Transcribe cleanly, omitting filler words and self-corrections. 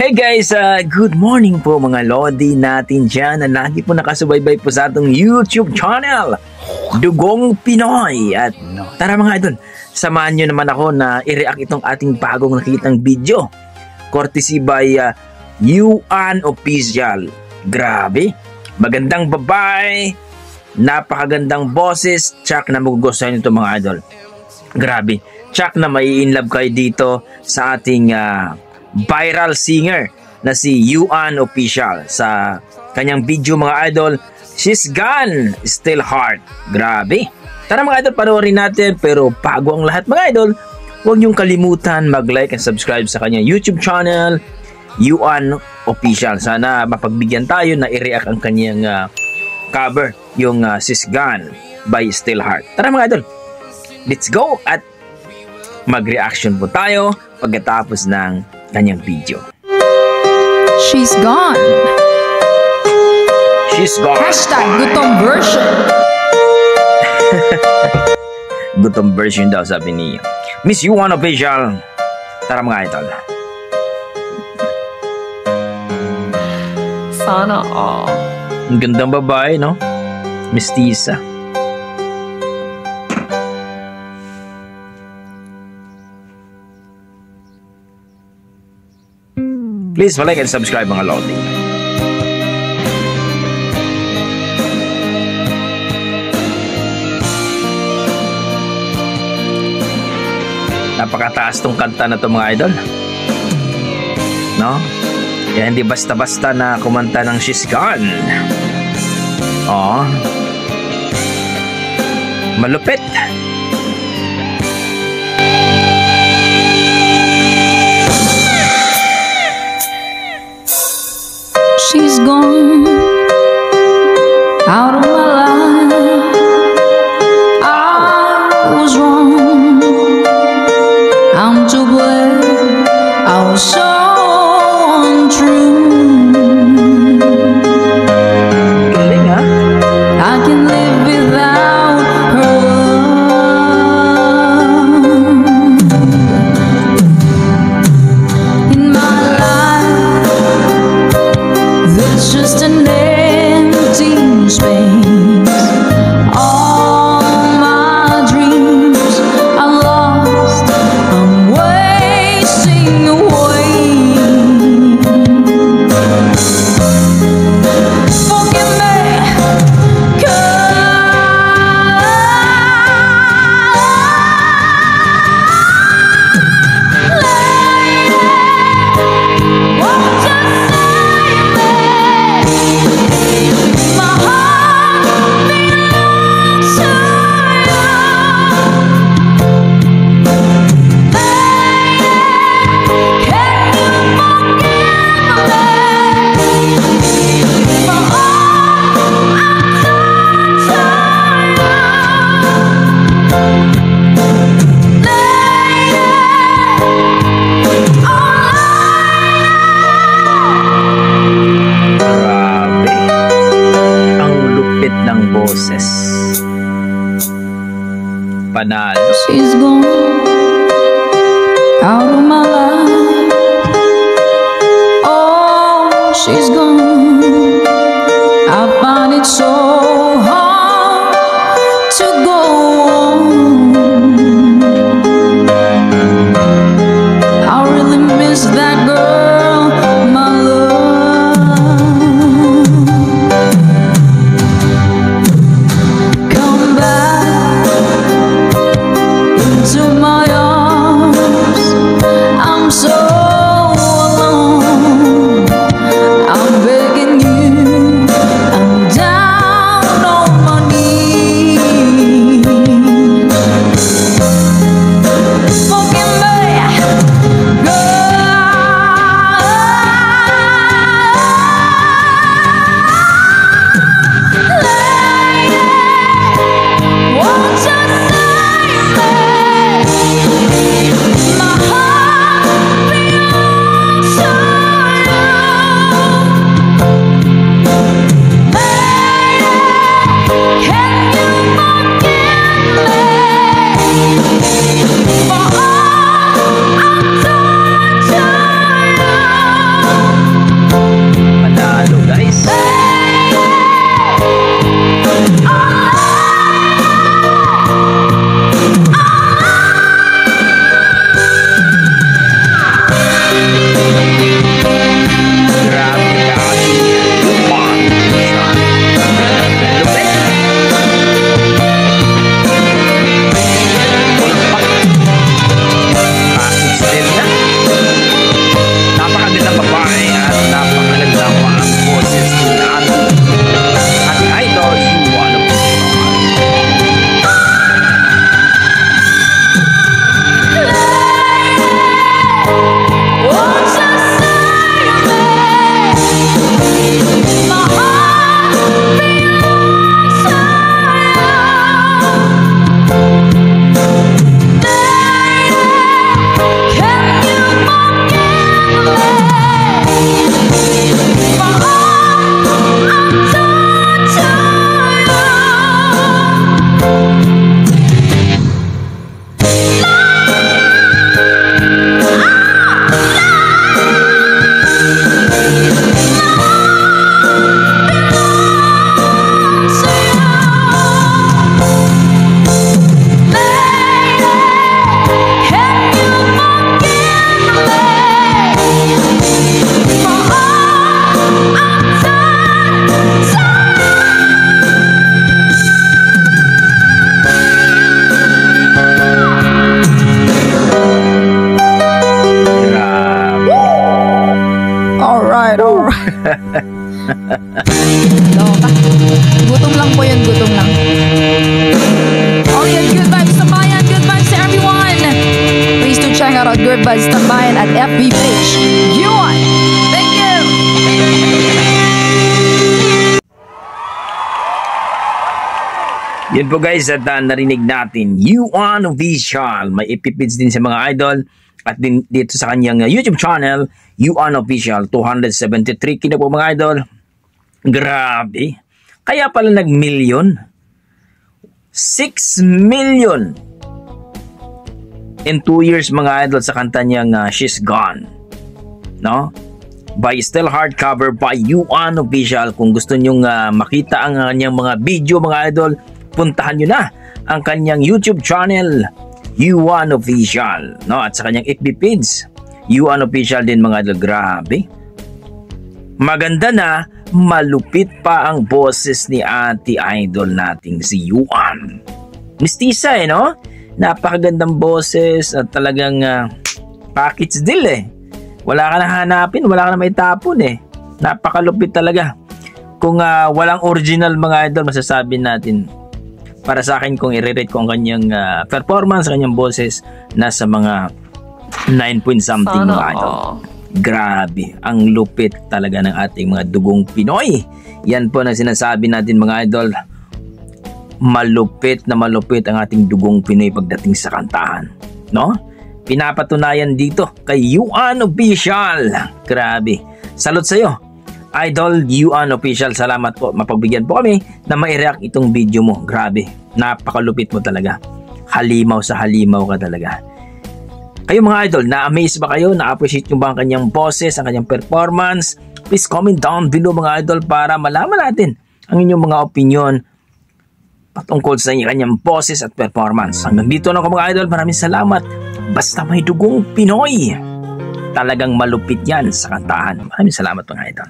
Hey guys, good morning po mga Lodi natin dyan na lagi po nakasubaybay po sa atong YouTube channel, Dugong Pinoy. At tara mga idol, samahan nyo naman ako na i-react itong ating bagong nakikitang video. Courtesy by Yuan Official. Grabe, magandang babae, napakagandang boses, tsak na magugustuhan nito mga idol. Grabe, tsak na mai-inlove kayo dito sa ating viral singer na si Yuan Official. Sa kanyang video mga idol, She's Gone, Still Heart. Grabe. Tara mga idol, panoorin natin. Pero bago ang lahat mga idol, huwag niyong kalimutan mag-like and subscribe sa kanyang YouTube channel, Yuan Official. Sana mapagbigyan tayo na i-react ang kanyang cover, yung She's Gone by Still Heart. Tara mga idol, let's go at mag-reaction po tayo pagkatapos ng kanyang video. She's gone. She's gone. Hashtag gutom version. Gutom version daw sabi ni Miss Yuan Official. Tara mga idol. Sana all. Ang gandang babae, no? Mestiza. Please like and subscribe mga Lodi. Napakataas tong kanta na to mga idol. No? Kaya hindi basta-basta na kumanta ng She's Gone. Oh. Malupit. She's gone out of my life. I was wrong. I'm to blame. I was so untrue. Galing ha? I can live without her love in my life. There's just an empty space. All my dreams are lost. I'm wasting away. Forgive me, 'Ng boses. Panalo. She's gone out of my life. Oh, she's gone. I find it so hard to go on. I really miss that girl, my love. Come back into my arms. Alright. Loka. Gutom lang po yun, gutom lang. Okay, good vibes tambayan, good vibes to everyone. Please do check out our good vibes tambayan at FB page. Yun! Thank you! Yun po guys, at narinig natin, Yuan Official. May ipipits din sa mga idol. At din dito sa kanyang YouTube channel, Yuan Official, 273 kina po mga idol. Grabe. Kaya pala nag-million. 6 million in 2 years mga idol sa kanta niyang She's Gone. No? By Still Hardcover by Yuan Official. Kung gusto nyong makita ang kanyang mga video mga idol, puntahan nyo na ang kanyang YouTube channel, Yuan Official, no? At sa kanyang FB page, Yuan Official din mga idol. Grabe. Maganda na, malupit pa ang boses ni Ate Idol nating si Yuan. Mistisa no? Napakagandang boses at talagang package deal Wala ka na hanapin, wala ka na may tapon Napakalupit talaga. Kung walang original mga idol, masasabi natin, para sa akin kung i-rate ko ang kanyang performance, kanyang boses, nasa mga 9 point something mga idol. Grabe, ang lupit talaga ng ating mga dugong Pinoy. Yan po na sinasabi natin mga idol. Malupit na malupit ang ating dugong Pinoy pagdating sa kantahan. No? Pinapatunayan dito kay Yuan Official. Grabe. Salute sa'yo, Idol Yuan Official. Salamat po. Mapagbigyan po kami na mai-react itong video mo. Grabe. Napakalupit mo talaga. Halimaw sa halimaw ka talaga. Kayo mga idol, na-amaze ba kayo? Na-appreciate nyo ba ang kanyang boses, ang kanyang performance? Please comment down below mga idol para malaman natin ang inyong mga opinion patungkol sa kanyang boses at performance. Hanggang dito na ako mga idol. Maraming salamat. Basta may dugong Pinoy, talagang malupit yan sa kantahan. Maraming salamat mga idol.